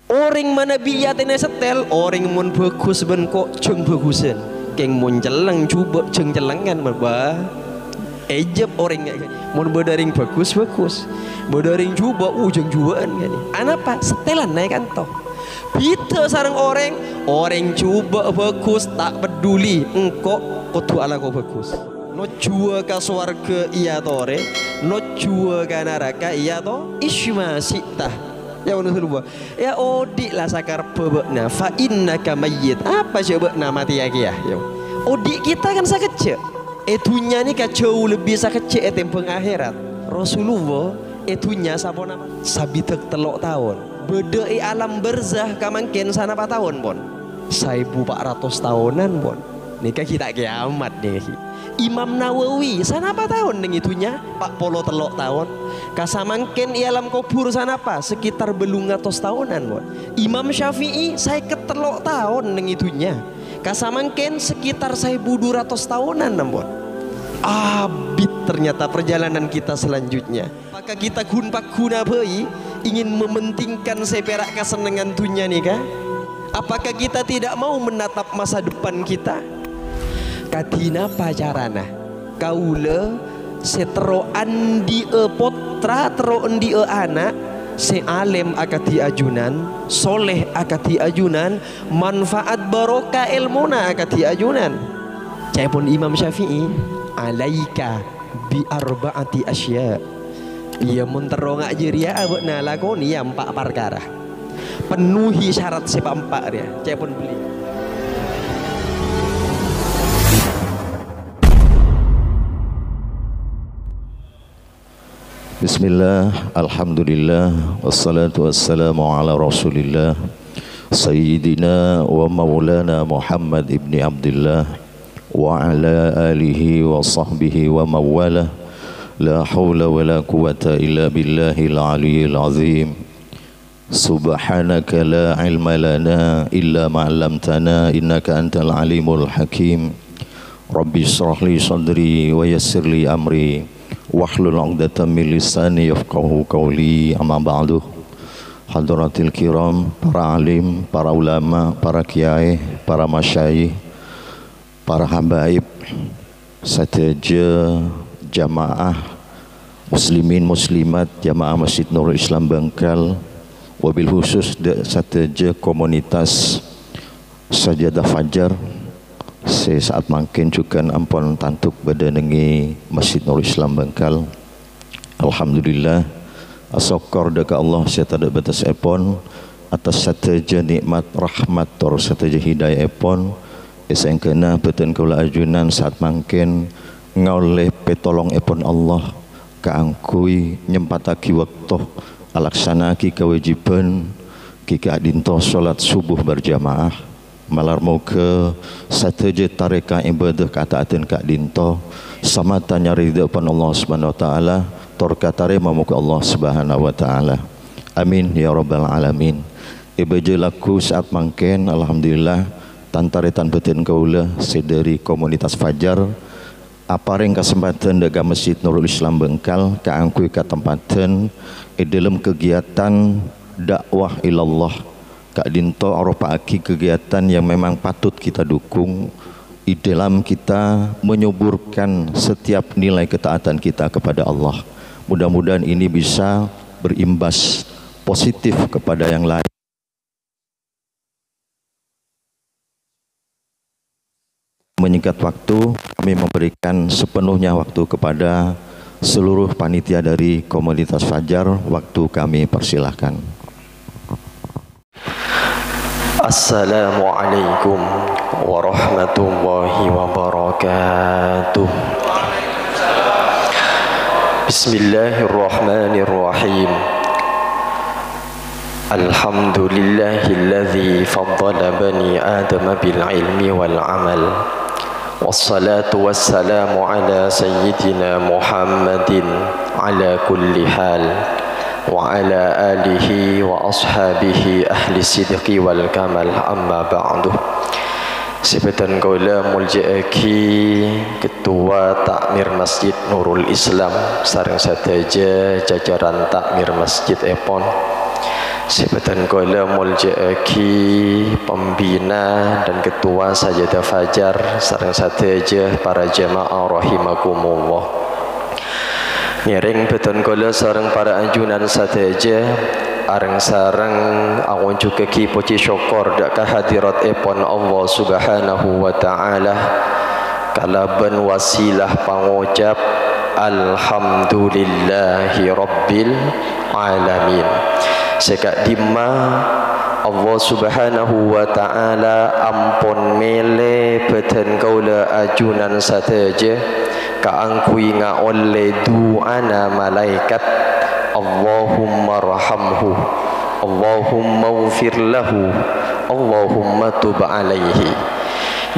Orang mana biatnya setel, orang mun bagus ben kok ceng bagusan, keng mun jelang coba ceng jelangan merba, ejep orang kayak mun berdaring bagus, berdaring coba ujung cubaan kan, anapa setelan naik kan toh, kita sarang orang coba bagus tak peduli, engkau kudu ala kau bagus, no jua ke swarga iya tore, no jua ke neraka iya toh, isma sitah. Ya menurut ya odik lah sakar bebekna fa innaka mayyit apa sebekna mati ya kia ya odik kita kan sakece etunya ni kacau lebih sakece tempeng akhirat Rasulullah etunya sapa nama sabitek telok tahun beda alam berzah kamangken sana 4 tahun pon 1400 tahunan pon nikah kita kiamat nih Imam Nawawi sana 4 tahun neng itunya 40 telok tahun kasamangken ialam kubur sana apa sekitar belum 100 tahunan bon. Imam Syafi'i saya ketelok tahun neng itunya kasamangken sekitar 1200 tahunan bon. Abit ternyata perjalanan kita selanjutnya maka kita guna bayi ingin mementingkan seperak kesenangan dunia nih kah apakah kita tidak mau menatap masa depan kita kadina pacarana kaula setero andi potra tero andi anak se alem akati ajunan soleh akati ajunan manfaat barokah ilmuna akati ajunan cai pun Imam Syafi'i alaika bi arbaati asya ia mun tero ngak jeria abekna lakoni ya 4 perkara penuhi syarat sepak 4 dia cai pun beli Bismillah, alhamdulillah, wassalatu wassalamu ala rasulillah Sayyidina wa maulana Muhammad ibni Abdullah Wa ala alihi wa sahbihi wa mawala La hawla wa la quwata illa billahil aliyyil azim Subhanaka la ilma lana illa ma'allamtana innaka antal alimul hakim Rabbi israh li sadri wa yassir li amri wahlul 'uqdatam min lisani yafqahu qawli amma ba'du hadratil kiram para alim para ulama para kiai para masyayikh para habaib sateja jamaah muslimin muslimat jamaah Masjid Nurul Islam Bengkal wabil khusus sateja komunitas sajadah fajar saat makin juga ampun tantuk badanengi Masjid Nurul Islam Bengkal alhamdulillah asokor deka Allah setada batas epon atas sateja nikmat rahmat tor sateja hidayah epon eseng kena beten kula ajunan saat makin ngoleh petolong epon Allah kaangkui nyempataki waktu alaksanaki kewajiban kika adinto salat subuh berjamaah malar mau ke sateja tareka ibadah kataatan kak dinto sama tanya ridha pan Allah Subhanahu wa taala tor katare mamuka Allah Subhanahu wa taala amin ya rabbal alamin ibadah laku saat mangken alhamdulillah tantaretan beten kaula sedari komunitas fajar apareng kesempatan daga Masjid Nurul Islam Bengkal kaangkui katempatan dalam kegiatan dakwah ilallah Kak Dinto aropaaki kegiatan yang memang patut kita dukung di dalam kita menyuburkan setiap nilai ketaatan kita kepada Allah. Mudah-mudahan ini bisa berimbas positif kepada yang lain. Menyingkat waktu, kami memberikan sepenuhnya waktu kepada seluruh panitia dari komunitas Fajar. Waktu kami persilahkan. Assalamualaikum warahmatullahi wabarakatuh. Bismillahirrahmanirrahim. Alhamdulillahilladzi faddala bani Adam bil ilmi wal amal. Wassalatu wassalamu ala sayyidina Muhammadin ala kulli hal. وعلى آله وأصحابه أهل الصدق والكمال أما بعد Sebetan kaula muljaaki Ketua Takmir Masjid Nurul Islam sareng sateja jajaran Takmir Masjid Epon. Sebetan kaula muljaaki pembina dan Ketua Sajadah Fajar sareng sateja para jemaah rahimakumullah. Ngiring beton kaula sareng para anjunan sateja areng sareng awon juga ki puji syukur dak kehadirat epon Allah Subhanahu wa taala kalaban wasilah pangucap alhamdulillahi rabbil alamin. Sekak dimma Allah Subhanahu wa taala ampun mele beten kaula ajunan sateja kaangkui nga oleh du'ana malaikat Allahumma rahamhu Allahumma ufir lahu Allahumma tub alaihi.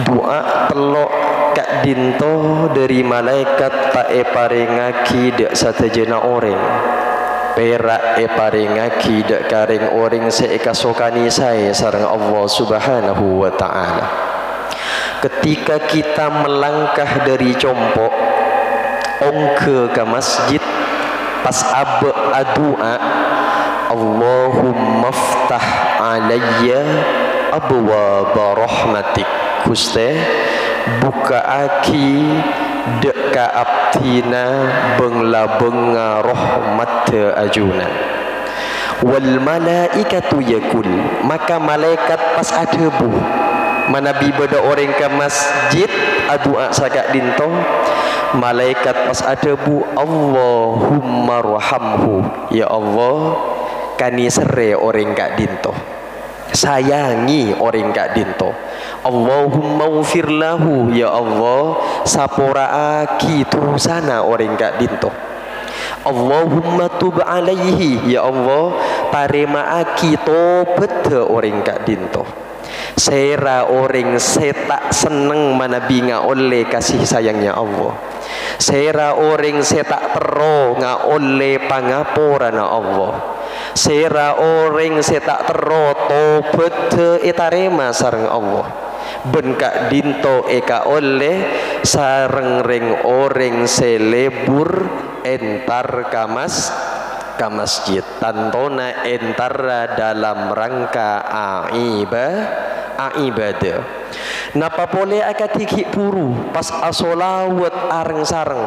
Doa telok kak dinto dari malaikat tak paringaki dak satejena orang perak paringaki dak karing orang seekasokani saya sareng Allah Subhanahu wa taala. Ketika kita melangkah dari compok ongke ke masjid pas abe adua Allahumma ftah alayya abwaaba rahmatik. Guste buka aki deka abtina bengla benga rahmat ajunan. Wal malaikatu yakul, maka malaikat pas adebu manabi beda orang ke masjid adua sagak dinto malaikat pas adebu Allahumma rahamhu, ya Allah kani sere orang kak dinto sayangi orang kak dinto. Allahumma ufir lahu, ya Allah sapora aki turusana orang kak dinto. Allahumma tub alaihi, ya Allah parema aki tobet orang kak dinto. Sera orang setak seneng manabi nga oleh kasih sayangnya Allah. Sera orang setak tero nga oleh pangapurana Allah. Sera orang setak tero tobet etarema sareng Allah. Benkak dinto eka oleh sareng ring orang selebur entar kamas ke masjid tantona entara dalam rangka ibadah. Napa boleh akatiki puru pas asolawat areng sareng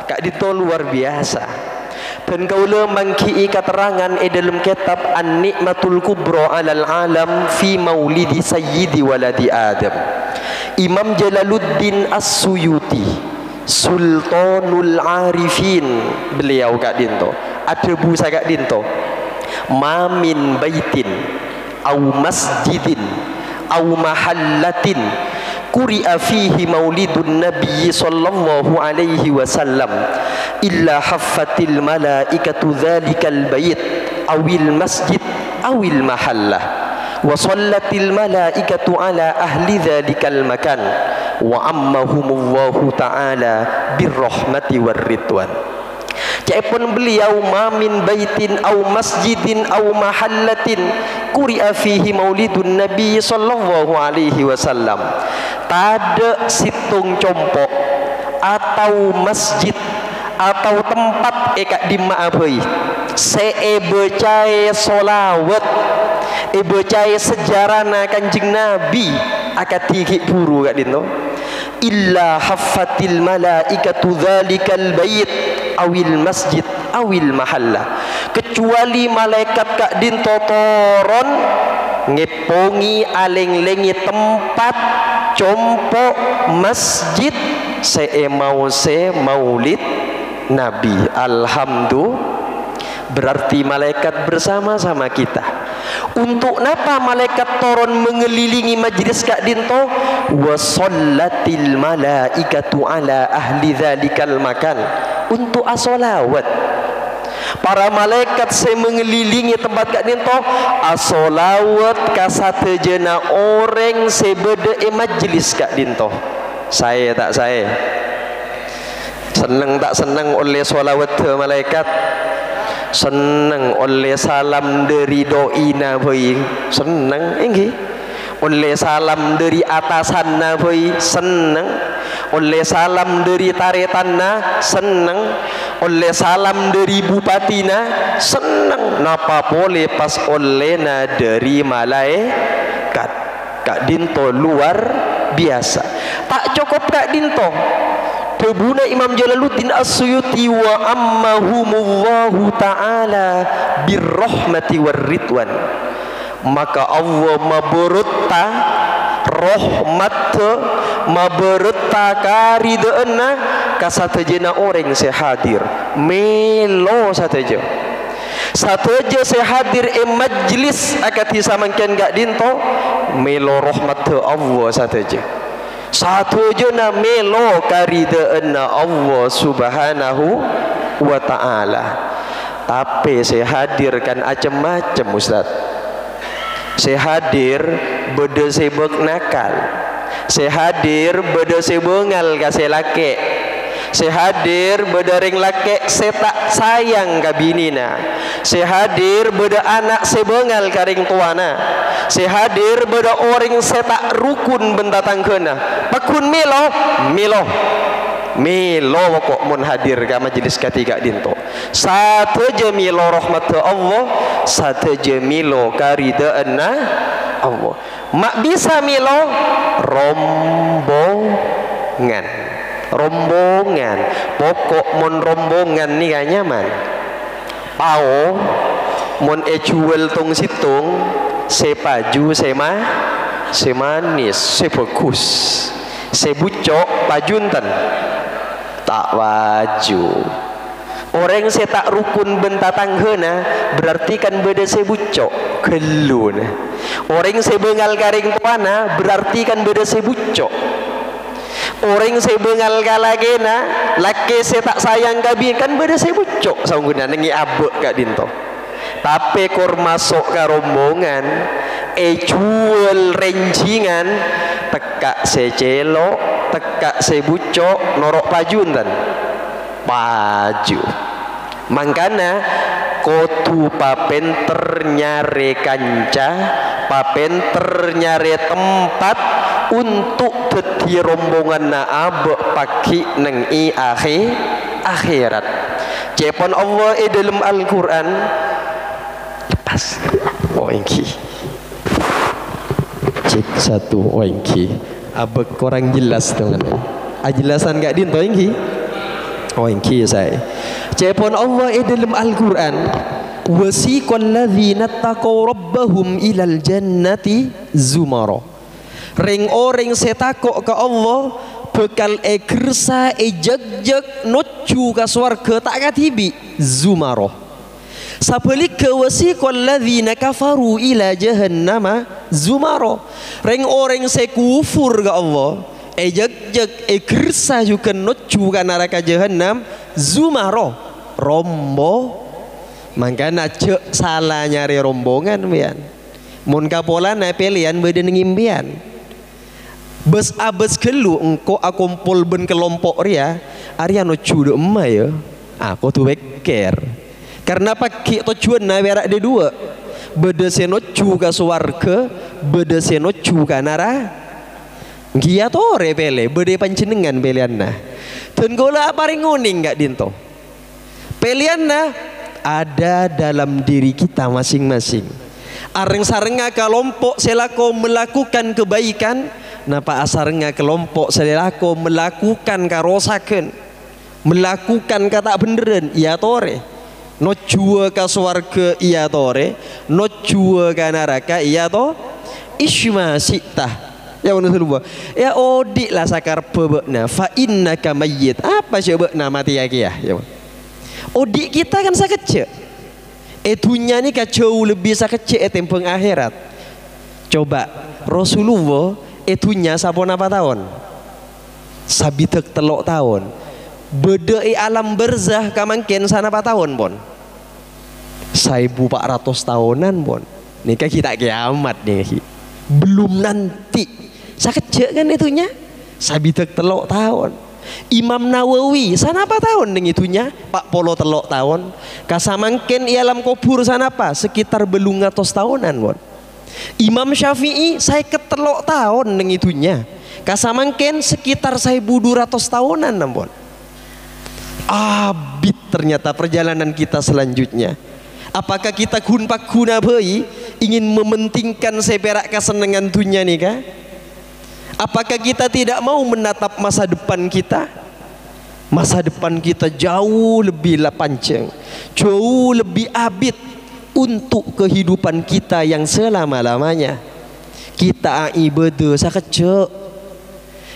kak dito luar biasa. Dan kaula mangki keterangan dalam kitab An-Nikmatul Kubra alal alam fi maulidi sayyidi waladi Adam. Imam Jalaluddin As-Suyuti Sultanul Arifin beliau kak dinto adebu sagak dinto mamin baitin au masjidin au mahallatin quri'a fihi maulidun nabiy sallallahu alaihi wasallam illa haffatil malaikatu dzalikal bait awil masjid awil mahallah wa sallatil malaikatu ala ahli dzalikal makan wa ammahumullahu ta'ala birrahmati warridwan. Jaipun beliau mamin baitin au masjidin au mahallatin quri'a fihi maulidun nabi sallallahu alaihi wasallam. Tada situng compok atau masjid atau tempat eka dimaabai seebecai solawat ebecai sejarana kanjeng nabi akatiki puru kak dino illa haffatil malaikatu dzalikal bait awil masjid awil mahalla, kecuali malaikat kak dinto toron ngepongi aleng-lengi tempat compok masjid maulid nabi. Alhamdulillah, berarti malaikat bersama-sama kita. Untuk napa malaikat toron mengelilingi majlis kak dinto? Wa sallatil malaikatu ala ahli dzalikal makan, untuk asolawat. Para malaikat saya mengelilingi tempat kak dinto asolawat kasatejena orang sebeda majlis kak dinto. Saya tak saya senang tak senang oleh solawat malaikat, senang oleh salam dari doina bayi senang enggih. oleh salam dari atasan na boy seneng, oleh salam dari taretanna seneng, oleh salam dari bupatina seneng, napa boleh pas oleh na dari malaikat. Kak Dinto luar biasa. Tak cukup Kak Dinto, Tebuna Imam Jalaluddin As-Suyuti wa ammahumullahu ta'ala birrahmati warridwan. Maka Allah maberta rahmat maberta karideuna kasatejena orang sehadir melo sateja sehadir majlis akati samangken gak dinto melo rahmat Allah sateja satejena melo karideuna Allah subhanahu wa ta'ala. Tapi sehadirkan macam-macam Ustaz. Sehadir beda sebek nakal, sehadir beda sebengal ka selake, sehadir beda ring lake setak sayang ka binina, sehadir beda anak sebengal ka ring tuana, sehadir beda orang setak rukun bentatangkeuna pakun milo milo kok mun hadir ka majelis ketiga dinto satu jamilo rahmat Allah, satu jamilo karidaanna Allah. Mak bisa milo rombongan pokok mun rombongan ni gak nyaman pao mun jual tong situng sepaju semanis sebagus sebucok pajunten tak waju. Orang saya tak rukun bentatang hena berarti kan beda sebucok kelun. Orang saya bengal garing tuana berarti kan beda sebucok. Orang saya bengal galagena laki saya tak sayang gabi kan beda sebucok sangguna nengi abek kak dinto. Tapi kor masuk ke rombongan jual rencingan tekak secelo tekak sebucok norok pajuntan baju mangkana kotu papenter nyare kanca papenter nyare tempat untuk teti rombongan na abe paki neng i akhirat. Cepon Allah dalam Al-Quran lepas oengki cek satu oengki abe kurang jelas dengan ajelasan gak dinto oengki oengki saya cepon Allah dalam Al-Quran wasiqal ladzina taqaw rabbahum ilal jannati zumara. Ring orang setakok ke Allah bekal gersa jag-jag nocu ka swarga tak katibi zumara. Sabalik ke wasiqal ladzina kafaru ila jahannama zumara. Ring orang sekufur ke Allah jag-jag gersa juga nocu ka neraka jahannam zumara rombo. Mangkana cek salah nyari rombongan pian. Mun kapolana pelian beda ngimpian. Bes abes kelu engko akumpul ben kelompok ria Arya no cude emma ya. Aku tuh beker. Karena pakai tujuan na berak de dua. Beda seno juga swarga, beda seno juga nara. Gia tore pele, beda panjenengan pelianna. Tenggola paring nguning gak dinto. Pelianna ada dalam diri kita masing-masing. Areng-sarenga kelompok selako melakukan kebaikan, napa asarenga kelompok selako melakukan karosaken, melakukan kata beneran, iya tore. No jua ka swarga iya tore, no jua ka neraka iya to. Isma sitah. Ya unusulwa. Ya odik lah sakar bebekna fa innaka mayyit. Apa sebekna mati ya kia? Ya. Odik kita kan sakece. Etunya ni kacau lebih sakece tempeng akhirat. Coba Rasulullah etunya sapon apa tahun? Sabitek telok tahun. Beda alam berzah kamangken sana apa tahun pon? 1400 tahunan pon. Nikah kita kiamat nih. Belum nanti. Sakece kan etunya? Sabitek telok tahun. Imam Nawawi sana apa tahun dengan itunya Pak Polo telok tahun kasamangken ialam kubur sana apa sekitar belum 100 tahunan bon Imam Syafi'i saya ketelok tahun neng itunya. Kasamangken sekitar 1200 tahunan nampun. Abid ternyata perjalanan kita selanjutnya. Apakah kita gunpak guna bayi ingin mementingkan seperak kesenangan dunia nih kah? Apakah kita tidak mau menatap masa depan kita? Masa depan kita jauh lebih panjang, jauh lebih abid untuk kehidupan kita yang selama-lamanya. Kita ibadah sakecek,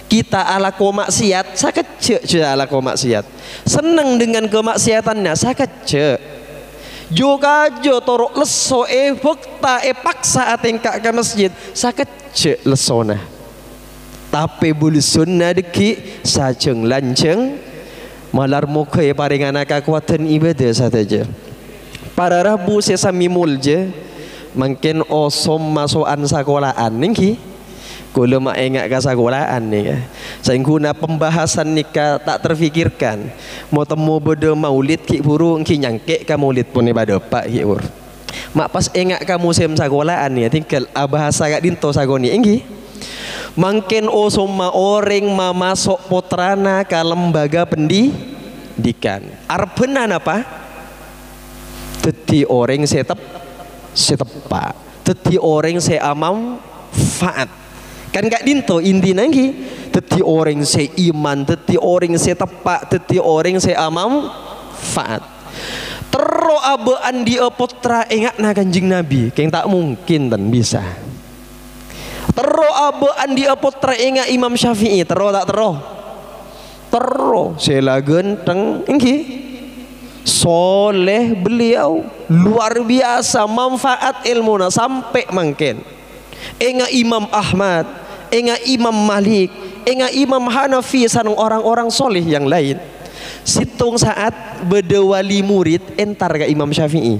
kita ala maksiat sakecek je ala maksiat. Senang dengan kemaksiatannya sakecek. Juga jo torok leso bekta paksa atengka ke masjid sakecek lesona. Tapi bulu sunnah deki sajeng lanceng malar muka paringan kekuatan ibadah saja. Para Rabu sesami mulje mungkin osom masukan sekolahan niki kalau mak ingat ke sekolahan nih saya guna pembahasan nikah tak terfikirkan mau temu beda maulid ki buru ki nyangke ka maulid pun pada pak ki buru mak pas ingat kamu sem sekolahan nih tinggal bahasa gak dinto sagoni enggi mungkin osom ma orang ma masuk potrana ke lembaga pendidikan arpenan apa teti orang setepak teti orang seamam faat kan gak dinto indi nanggi teti orang seiman teti orang setepak teti orang seamam faat tero abaan dia putra ingat na kanjing Nabi keng tak mungkin dan bisa tero abaan dia putra ingat Imam Syafi'i tero tak tero sela genteng engki soleh beliau luar biasa manfaat ilmunya sampai mungkin enga Imam Ahmad enga Imam Malik enga Imam Hanafi sareng orang-orang soleh yang lain situng saat beda wali murid entar ke Imam Syafi'i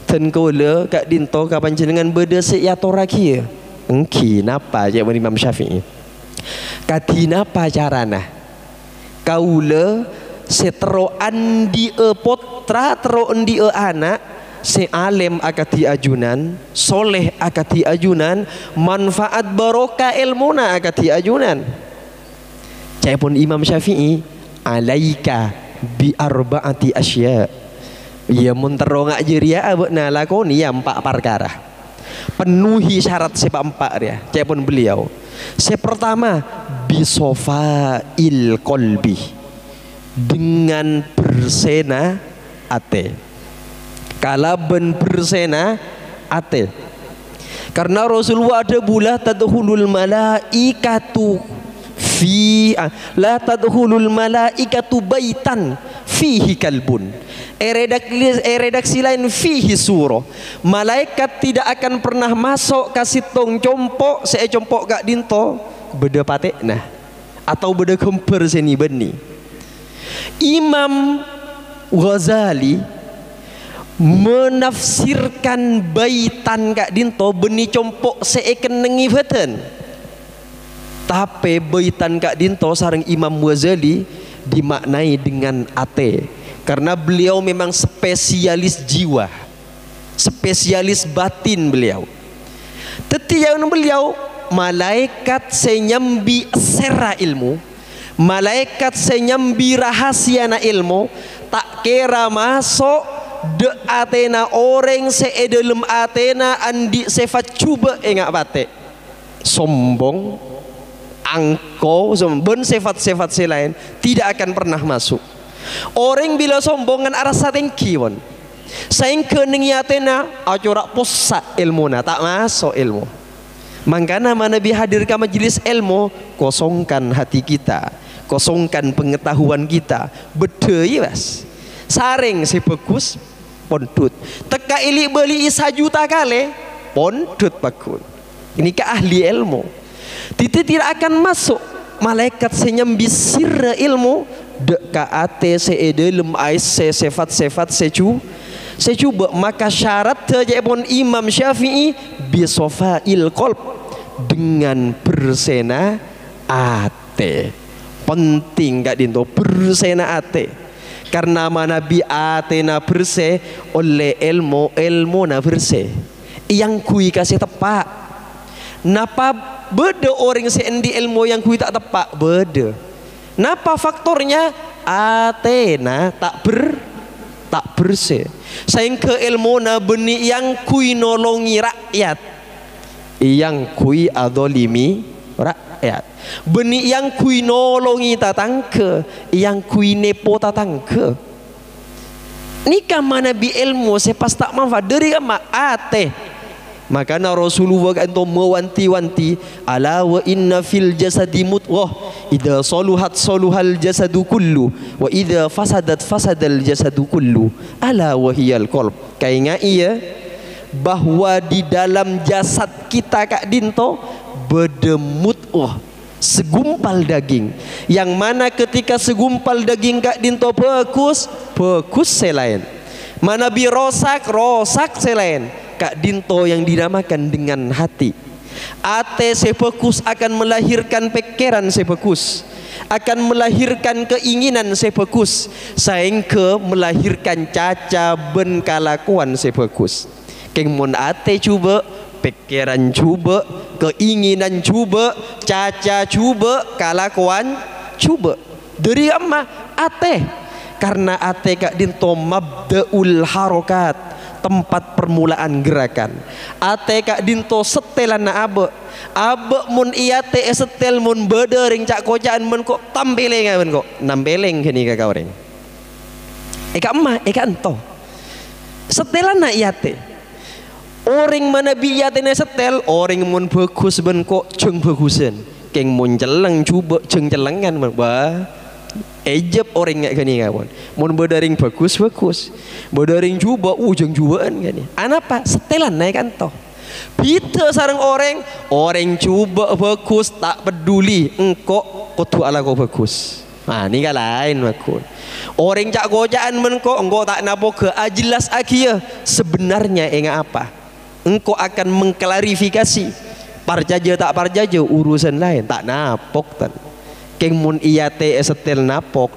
ten kula kak dinto kapan jenengan beda seyatora kieu engki napa je Imam Syafi'i kadina pacarana kaula setero andi potra tero andi anak se alim akati ajunan soleh akati ajunan manfaat barokah ilmuna akati ajunan cai pun Imam Syafi'i alaika bi arbaati asya ya mun tero ngak jeria abna lakoni ya 4 perkara penuhi syarat sepa 4 dia cai pun beliau pertama bisofail qalbi dengan bersena ate kalaben bersena ate karena Rasulullah ada bulah tadkhulul malaikatu fi la tadkhulul malaikatu baitan fihi kalbun redaksi lain fihi surah malaikat tidak akan pernah masuk kasih tong compok compok gak dinto beda patek nah atau beda kemper seni beni Imam Ghazali menafsirkan baitan kak dinto beni compok seeken nengi beten tapi baitan kak dinto sareng Imam Ghazali dimaknai dengan ate karena beliau memang spesialis jiwa spesialis batin beliau tetiang beliau malaikat senyambi sera ilmu malaikat senyambi rahasia na ilmu tak kira masuk de atena orang seedelem atena andi sifat cuba enggak batek sombong angko sombong sifat-sifat selain tidak akan pernah masuk orang bila sombongan arah satengki won saing kening atena acurak posa ilmu na tak masuk ilmu makanya mana bi hadir ke majelis ilmu kosongkan hati kita kosongkan pengetahuan kita bedai bas saring si bagus pondut teka ilik beli 1 juta kali pondut bakun ini ke ahli ilmu tidak akan masuk malaikat senyambi sirra ilmu dek ka ate seedelem ais sifat-sifat secuba maka syarat terjepon Imam Syafi'i bisofail qalb dengan bersena ate penting gak dinto bersena ate Karena Nabi atena bersih oleh ilmu na bersih. Yang kui kasih tepak. Napa beda orang sendi ilmu yang kui tak tepak beda. Napa faktornya? Atena tak bersih. Sehingga ilmu na beni yang kui nolongi rakyat. Yang kui adolimi rakyat. Beni yang kui nolongi tatangke, yang kui nepo tatangke. Nikah Nabi ilmu sepas tak manfaat dari kama ate. Makanya Rasulullah kan mewanti-wanti, ala wa inna fil jasadi mudghah idza saluhat saluhal jasadu kullu wa idza fasadat fasadal jasadu kullu ala wa hiyal qalb. Kainga iya bahwa di dalam jasad kita Kak Dinto bedemut segumpal daging, yang mana ketika segumpal daging Kak Dinto bagus selain mana bi rosak selain Kak Dinto yang dinamakan dengan hati. Ate sepekus akan melahirkan pikiran sepekus, akan melahirkan keinginan sepekus, sehingga melahirkan caca ben kalakuan sepekus. Kengmon ate cuba, pikiran cuba, keinginan cuba, caca cuba, kalakuan cuba. Dari amma ate, karena ate Kak Dinto mabdaul harokat, tempat permulaan gerakan. Ate Kak Dinto setelan na abe mun iate setel mun bedering cak kocaan men kok tampeleng men kok nampeleng kini kakak orang. Eka emak eka ento setelan na iate. Orang mana biate na setel, orang mun bagus ben kok ceng bagusan. Keng mun jeleng cuba ceng jelengan men ba. Ejep orang ngak gani kawan. Mun badaring bagus, badaring cuba ujung cubaan gani. Anapa setelan naik kanto. Pita sarang orang cuba bagus tak peduli engkau kutu ala kau bagus. Nah ni kan lain makun. Orang cak gojaan men kok engkau tak napo ke jelas akia sebenarnya enggak apa. Engkau akan mengklarifikasi parjaja tak parjaja urusan lain tak napok tan. Keng mun iate setel napok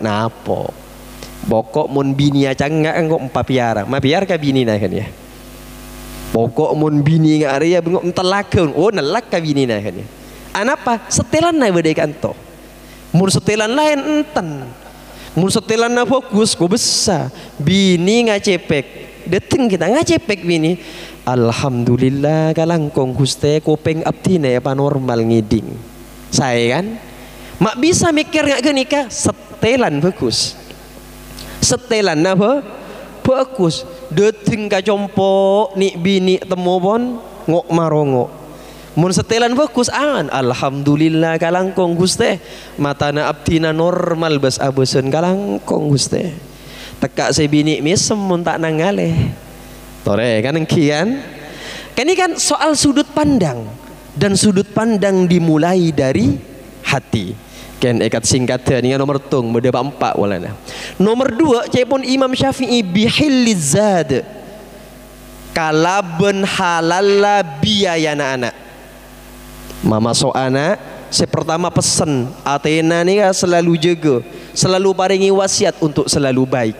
pokok mun bini acang engkau mapiar ka bini na kan ya. Pokok mun bini ngak area bengok entelaka nelak ka bini na kan ya. Anapa setelan na bade kanto. Mun setelan lain enten. Mun setelan na fokus ko besar. Bini ngacepek. Deteng kita ngacepek bini. Alhamdulillah kalangkong guste kopeng abdi apa normal ngiding. Saya kan mak bisa mikir ngak gini kah setelan bagus. Setelan apa? Bagus. Deteng ka compo ni bini temu pon ngok marongo. Mun setelan bagus angan alhamdulillah kalangkong guste matana abdina normal bas abesen kalangkong guste. Tekak se bini mesem mun tak nangaleh. Tore kan engkian. Kan ini kan soal sudut pandang, dan sudut pandang dimulai dari hati. Kan ekat singkatnya ini nomor tung beda 4 walana. Nomor 2 cepon Imam Syafi'i bihillizad. Kalaben halalla biayana anak. Mama so anak, saya pertama pesen Athena ni selalu jaga, selalu paringi wasiat untuk selalu baik.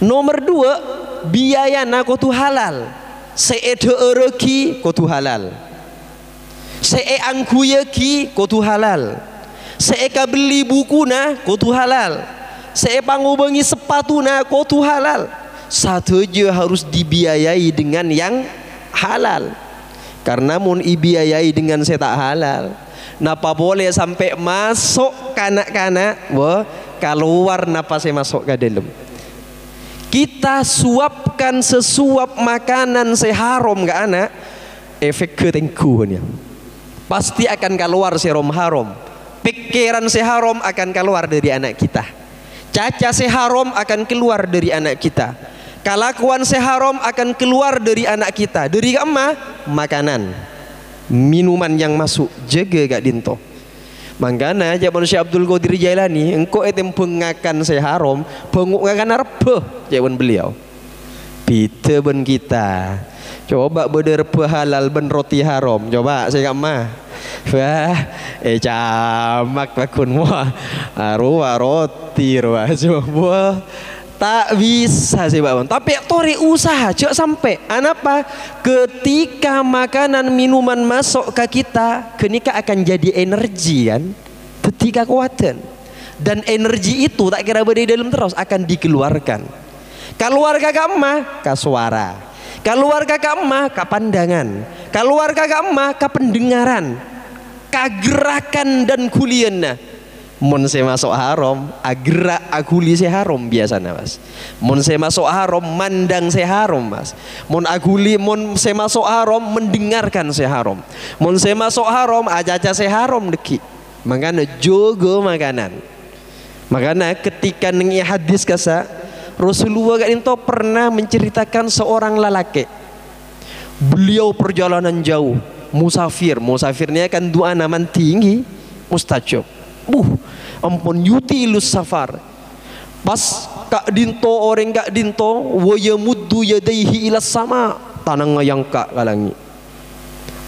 Nomor 2 biaya na ko tu halal. Seede ereki ko tu halal. Angkuyeki ko tu halal. Seeka beli buku na ko tu halal. Pangubangi sepatu na ko tu halal. Satu je harus dibiayai dengan yang halal. Karena mun ibiayai dengan saya tak halal, napa boleh sampai masuk kanak-kanak, keluar napa saya masuk ke dalam. Kita suapkan sesuap makanan seharam ke anak, efek ketengkuhnya pasti akan keluar serom haram. Pikiran seharam akan keluar dari anak kita. Caca seharam akan keluar dari anak kita. Kelakuan seharam akan keluar dari anak kita. Dari apa? Makanan, minuman yang masuk. Jaga gak dinto. Mangkana jaman Syekh Abdul Qadir Jailani, engkau etem pengakan seharam, pengakan arpeh jaman beliau. Pita ben kita. Coba beder halal ben roti haram. Coba saya mah. Wah, camak bakun mua. Ruah roti ruah semua. Tak bisa sih Pak. Tapi tori usaha cek sampai. Kenapa? Ketika makanan minuman masuk ke kita, kenika akan jadi energi kan. Ketika kuatan. Dan energi itu tak kira berada di dalam terus akan dikeluarkan. Keluar ke emak ke suara. Keluar ke emak ke pandangan. Keluar ke emak ke pendengaran. Ke gerakan dan kuliahnya. Mun saya masuk haram, gerak aguli saya haram biasanya mas. Mun saya masuk haram, mandang saya haram mas. Mun saya masuk haram, mendengarkan saya haram. Mun saya masuk haram, aja saya haram deki. Makanya jogo makanan. Makanya ketika nengi hadis kasa, Rasulullah itu pernah menceritakan seorang lelaki. Beliau perjalanan jauh, musafirnya kan doa naman tinggi, mustajab. Ampun yutilus safar. Pas kak dinto orang kak dinto waya muddu yadaihi ilas sama tanang ngayang kak kalangi.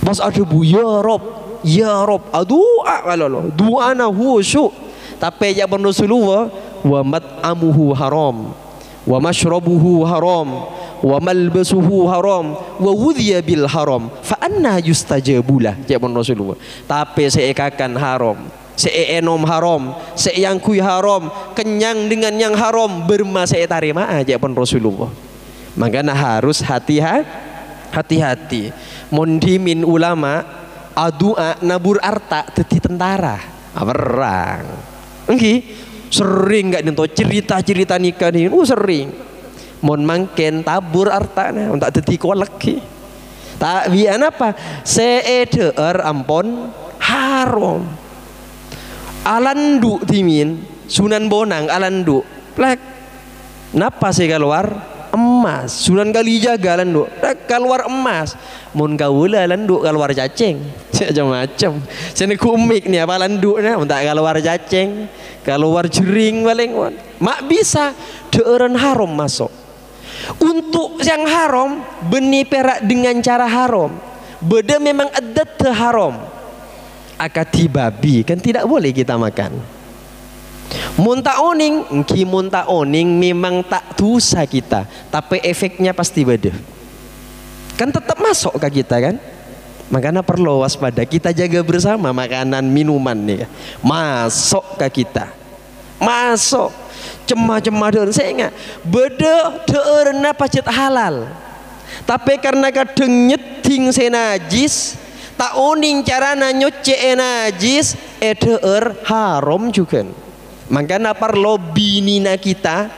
Pas ada bu ya rob adua kalau doa na husu. Tapi ya Rasulullah wa mat'amuhu haram wa mashrabuhu haram wa malbasuhu haram wa wudhiya bil haram fa anna yustajabulah ya Rasulullah. Tapi seekakan haram, seenom haram, seeyangkui haram, kenyang dengan yang haram, berma seetarima aja pun Rasulullah. Makanya harus hati-hati. Mondimin ulama adua nabur arta teti tentara perang. Engki sering gak nento cerita nikah nih, sering. Mon mangken tabur arta nah untuk teti kolek ki. Tak bian apa? Seeder ampon haram. Alandu timin Sunan Bonang alandu plek napa sih keluar emas Sunan Kalijaga alandu keluar emas mun kaula alandu keluar cacing macam-macam sini kumik nih apa alandu nih untuk keluar cacing keluar jering paling mak bisa deureun haram masuk untuk yang haram benih perak dengan cara haram beda memang adat haram akati babi kan tidak boleh kita makan. Munta oning memang tak dosa kita, tapi efeknya pasti beda. Kan tetap masuk ke kita kan? Makanya perlu waspada, kita jaga bersama makanan minuman nih. Masuk ke kita. Masuk. Cemah-cemah dan saya ingat beda deurna pacet halal. Tapi karena kadang nyeting senajis tak oning carana nyuci najis edeur haram juga. Makanya perlu binina kita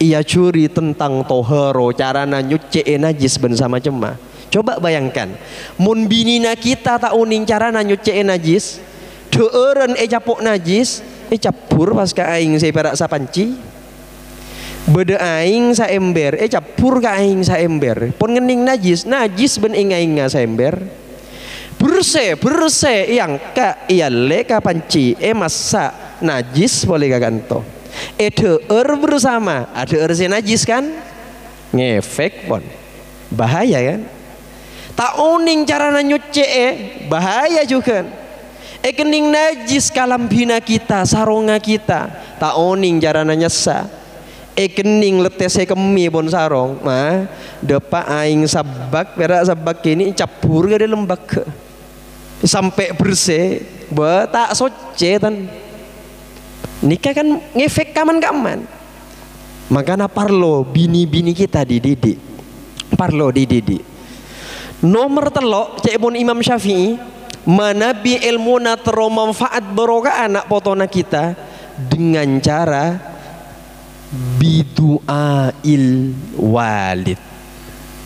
ia curi tentang toharo carana nyuci najis bersama cemah. Coba bayangkan mun binina kita tak oning carana nyuci najis deureun capok najis capur pas ka aing saya perak sapanci beda aing sa ember capur ka aing sa ember pun ngening najis ben aing sa ember bersih yang ka leka panci masa najis boleh kaganto bersama ada najis kan ngefek pon bahaya kan tak uning cara nyuci bahaya juga kening najis kalambina kita saronga kita tak uning cara nyesa kening letese kemi pon sarong mah depa aing sabak perak sabak ini capur ke dalam bak sampai bersih tak soce tan nikah kan ngefek kaman makanya parlo bini-bini kita dididik nomor telok cek pun Imam Syafi'i manabi ilmu natero manfaat barokah anak potona kita dengan cara bidu'ail walid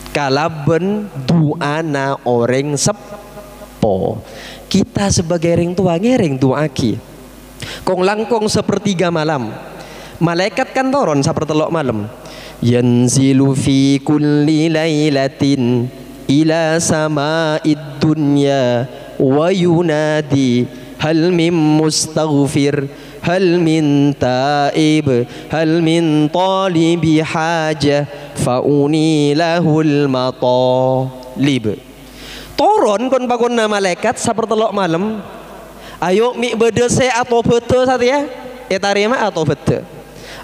kalaben duana orang sepo kita sebagai orang tua ngereng duaki kong langkong sepertiga malam malaikat kan turun sepertelok malam yanzilu fi kulli lailatin ila sama'id dunya wa yunadi hal min mustaghfir hal min taib hal min talibi haja fauni lahul matalib Toron kon pakon na malaikat sapertelok malam. Ayo mi beda se atau bete satya. Tarima atau bete.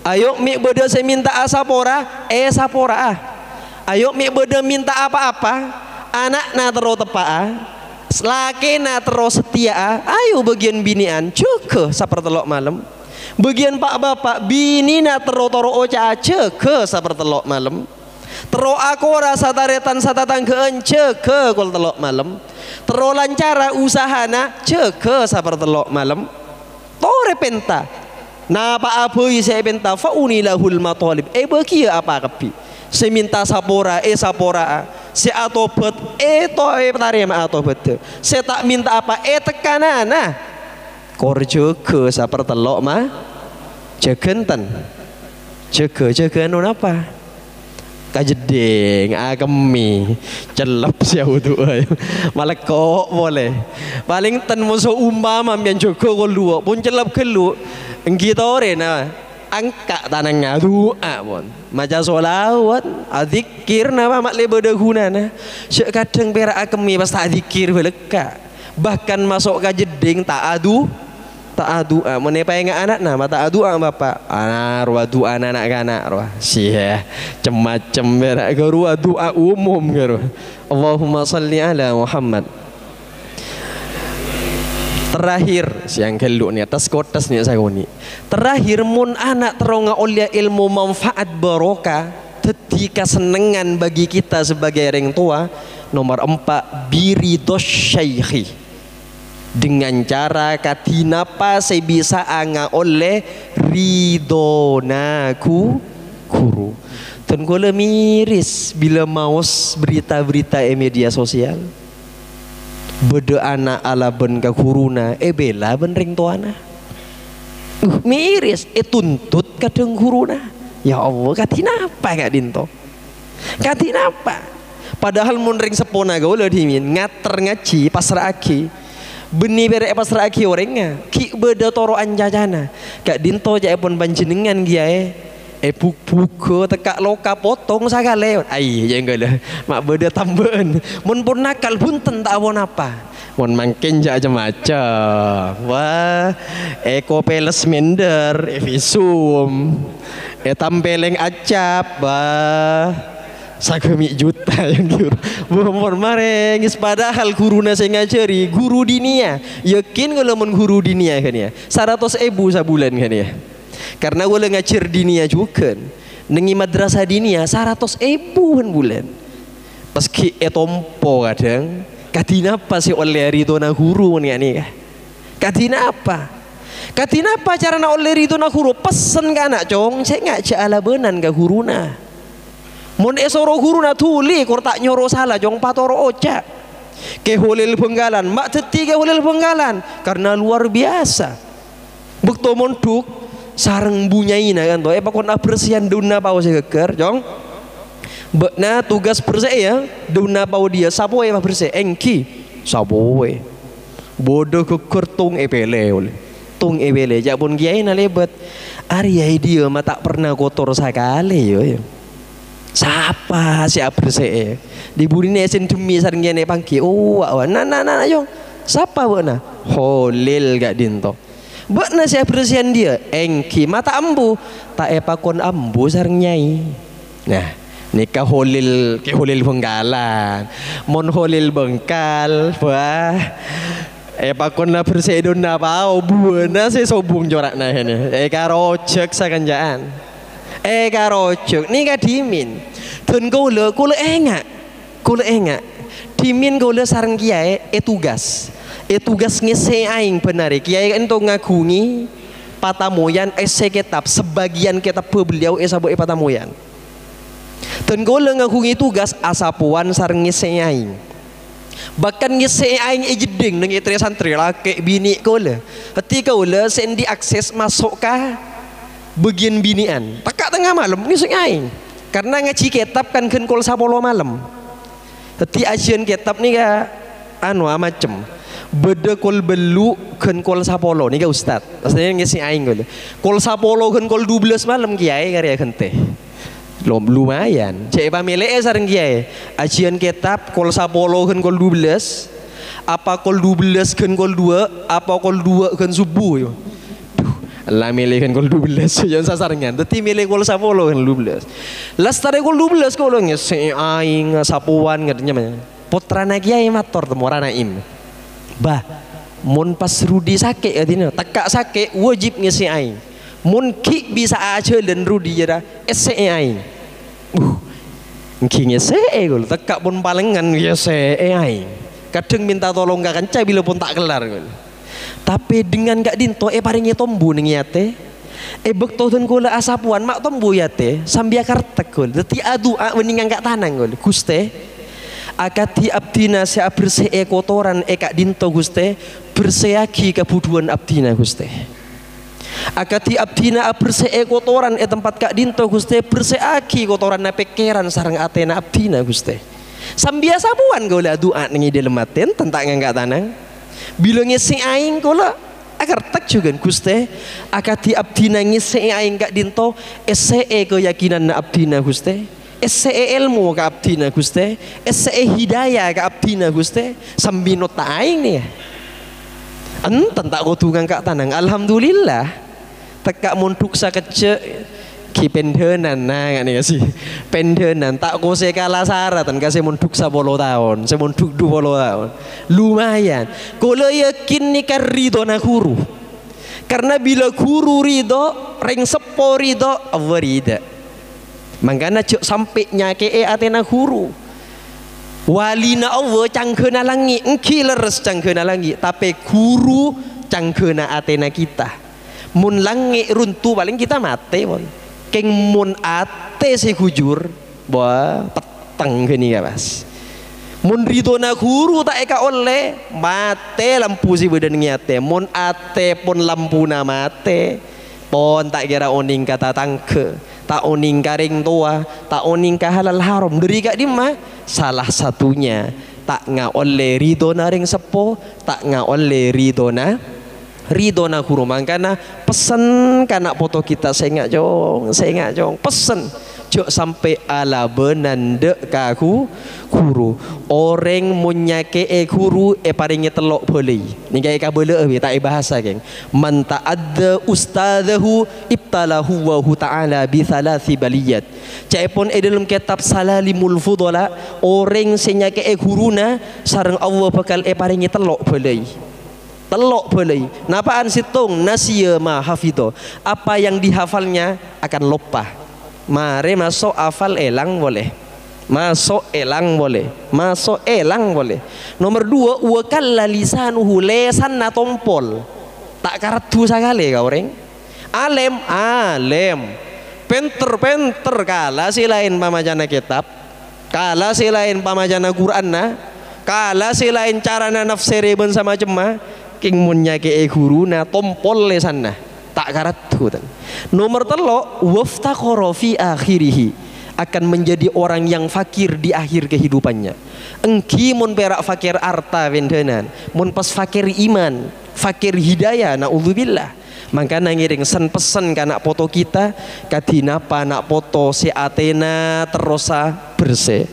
Ayo mi beda se minta asapora, sapora. Ayo mi beda minta apa-apa, anak na tero tepa, laki na tero setia. Ayo bagian binian ceke sapertelok malam. Bagian pak bapak bini na tero toro oca ceke sapertelok malam. Tero aku rasa taretan satatan keence ke kol telok malam. Tero lancara usahana ceke sapertelok malam. Tore penta. Na pa apoy sa penta faunilahul matalib. Bagi apa kapi? Se minta sapora sapora. Se atopet to tarima atopet. Se tak minta apa tekanana. Korjo ke sapertelok ma. Jegenten. Jege non apa? Kajedeng agemi celep siau tu malah kok boleh paling ten musuh umpama yang joko kolu pun celep kelu kita orang na angkat tanangnya doa pun maca solawat adzikir nama mak lebeda guna na sekadang perak agemi pas tak adzikir beleka bahkan masuk kajedeng tak adu menepa yang anak nama tak adu bapak anak ruah doa anak kanak ruah sih cem-cem berak ke ruah doa umum ke Allahumma salli ala Muhammad. Terakhir siang keluk ni atas kotas ni saya ni terakhir mun anak teronga oleh ilmu manfaat barokah ketika senengan bagi kita sebagai orang tua. Nomor 4 biridos syaikhi dengan cara katinapa saya bisa anga oleh ridonaku guru. Dan gula miris bila maus berita-berita media sosial. Beda anak ala ben ka guruna bela ben ring tuana. Miris tuntut kadang guruna. Ya Allah katinapa gak dinto? Katinapa? Padahal mun ring sepona gaul dimin ngater ngaji pasrah aki. Beni berek pasrah aki orangnya ki beda toro anjajana kak dinto ja pun panjenengan giae buku tekak loka potong sagale ai yang gala mak beda tambahan mun pun nakal punten tak awon apa mun mangken ja macam wah peles mender visum tampeleng acap wah sagami juta yang guru bumbor mareng padahal guruna saya ngajari guru dinia yakin kalau mun guru dinia kan ya 100.000 sabulan kan ya karena gue ngajar dinia juga nengi madrasah dinia 100.000 kan bulan meski tompo kadang kadina apa sih oleh ridona guru nih kadina apa cara na oleh ridona guru pesen kan anak cong saya ngajak ala benan ke guruna. Mun esoro guru na tuli kur tak nyoro salah jong patoro oca ke holil penggalan mak teti ke holil penggalan karena luar biasa bukto monduk sareng bunyaina kan to pakon apresian duna pau segeker jong bekna tugas bersih ya duna pau dia sapoe mah bersih engki sapoe bodoh keker tung epele tung epele jak pun kiai na lebet ari dia mah tak pernah kotor sekali yo siapa siapa bersih di burine esen demi sarengene pangki nah jong siapa bona holil gak dinto bekna siapa bersihan dia engki mata ambu tak pakon ambu sareng nyai nah nikah holil ke holil penggalan mon holil bengkal wah pakon na bersih dona pau buana se sobung jorakna hene karocek sakanjaan karocok ni kadimin dan kula engak dimin kula sareng kiai tugas ngese aing benar kiai ento ngagungi patamoyan kitab sebagian kitab beliau sabu patamoyan dan kula ngagungi tugas asapuan sareng ngese aing bahkan ngese aing jeding nang itri santri laki bini kula ketika kula sen diakses masuk ka bagian binian takak tengah malam ngisi aing karena ngaji kitab kan kol sapolo malam teti ajian kitab nih ka macem beda kol belu kol sapolo nih ka ustad aslinya ngisi aing kol sapolo kol 12 malam kiai karya kente Lumayan. Cek pamilek sareng kiai. Ajian kitab kol 10 kan kol 12. Apa kol 12 kan kol 2, apa kol 2 kan subuh yo. Duh, lah milih kan kol 12 jangan sasarengan. Dadi milih kol 10 kan 12. Lastare kol 12 kol ngese aing sapuan katanya. Putrana kiai mator temu Naim. Bah, mun pas Rudi sakit katanya, tekak sakit wajib ngisi aing. Mun ki bisa aja dan Rudi jera ese aing. Ki ngese gol tekak pun palengan ngese aing. Kadang minta tolong gak kancai bila pun tak kelar gol. Tapi dengan gak dinto paringi tombu ning yate. Bekto den kula asapuan mak tombu yate sambia kartek gol. Dadi adua wening gak tanang gol. Guste akati abdina sa bersih kotoran kak dinto Guste bersihaki kebuduan abdina Guste. Akati abdina bersih kotoran tempat kak dinto Guste bersihaki kotoran pikiran sareng atena abdina Guste. Sambia sabuan gola doa ning dalem aten tentang enggak tanang. Bila ngisi aing gola agar tak juga Guste akati abdina ngisi aing kak dinto keyakinan abdina Guste. Ilmu ka abdina Guste, hidayah ka abdina Guste, sambino ta aing nih. Enten tak kutungan kak tanang. Alhamdulillah. Tekak muntuk sa kece ki pendenan nah ngene sih. Pendenan tak ko se kala saratan kasih muntuk 10 tahun, se muntuk 20 tahun. Lumayan. Kula yakin ni kan ridho na guru. Karena bila guru ridho, ring sepo ridho, Allah ridha. Mangkana cuk sampai nyake atena guru. Walina Allah cangkeuna langit, engki leres cangkeuna langit, tapi guru cangkeuna atena kita. Mun langit runtuh paling kita mate mon. Keng mun ate si hujur, wah peteng gini ya Mas. Mun ridona guru tak eka oleh mate lampu si badan nyate. Mun ate pun lampuna mate. Pon tak kira oning kata tangke. Tak oning karing tua, tak oning ka halal haram. Dari kak dimah salah satunya tak nga oleh ridona ring sepo, tak nga oleh ridona guru. Mangkana pesen kana foto kita saya ngak jong pesen jok sampai ala benande kaku guru orang munyake guru paringi telok boleh ni kayak kabele tak bahasa geng man ta'adda ustadahu ibtalahu wa hu ta'ala bi thalathi baliyat caipun dalam kitab Salalimul Fudala orang senyake guruna sareng Allah bakal paringi telok boleh napaan situng nasiya ma hafidho apa yang dihafalnya akan lupa. Mari masuk hafal elang boleh. Masuk elang boleh. Nomor 2 wa kalla lisanuhu lesan na tompol. Tak karatu sakali kau reng. Alem. Penter kala silain pamajana kitab. Kala silain pamajana Quran na. Kala silain carana nafsiri ben sama jemah. King munya ke guru na tompol lesan na. Tak karatu. Nomor 3 waftaqara fi akhirih akan menjadi orang yang fakir di akhir kehidupannya. Engki mun perak fakir harta wendenan, mun pas fakir iman, fakir hidayah naudzubillah. Maka ngiring pesen kana foto kita kadinapa nak foto si Athena terosa bersih.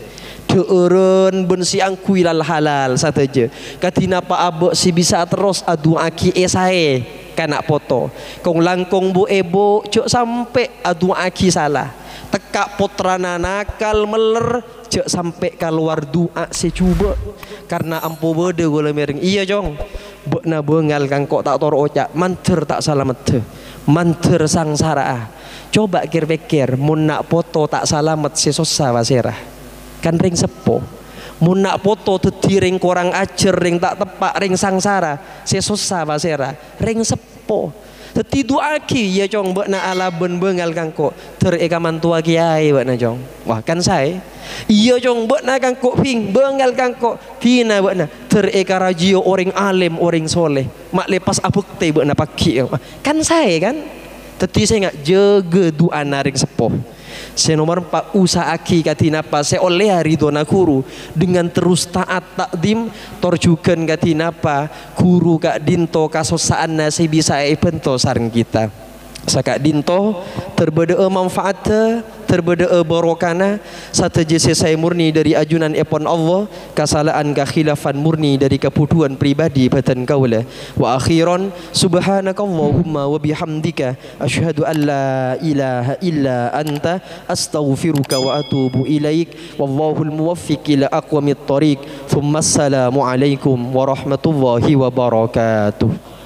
Deurun ben si angkuilal halal sateje. Kadinapa abok si bisa terus adu aki esae kana foto kong langkong bu ebo cok sampai adu aki salah tekak putrana nakal meler cok sampai keluar doa secuba karena ampo bode gula miring iya jong bekna bengal kang kok tak toro ocak manter tak salamet manter sangsara coba pikir mun nak foto tak salamet sesosa wasera kan ring sepo mun nak foto teti ring korang acer ring tak tepak ring sangsara sesosa basera ring sepo teti duaki ya jong bekna ala ben bengal kangko tereka mantua kiai bekna jong wah kan saya iya jong bekna kangko ping bengal kangko kina bekna tereka rajio orang alim orang soleh mak lepas abukte bekna paki kan saya kan teti saya ngak jaga doa naring sepo. Nomor 4 usaaki katinapa saya oleh ridona guru dengan terus taat takdim torjukan katinapa guru kak dinto kasosaan nasi bisa bento sareng kita sakak dinto terbeda manfaat terbeda barokana satu jese saya murni dari ajunan epon Allah kasalaan kekhilafan murni dari keputuan pribadi batan kaula wa akhiran subhanakallahumma wa bihamdika asyhadu an la ilaha illa anta astaghfiruka wa atubu ilaik wallahul muwaffiq ila aqwamit thoriq thumma assalamu alaikum warahmatullahi wabarakatuh.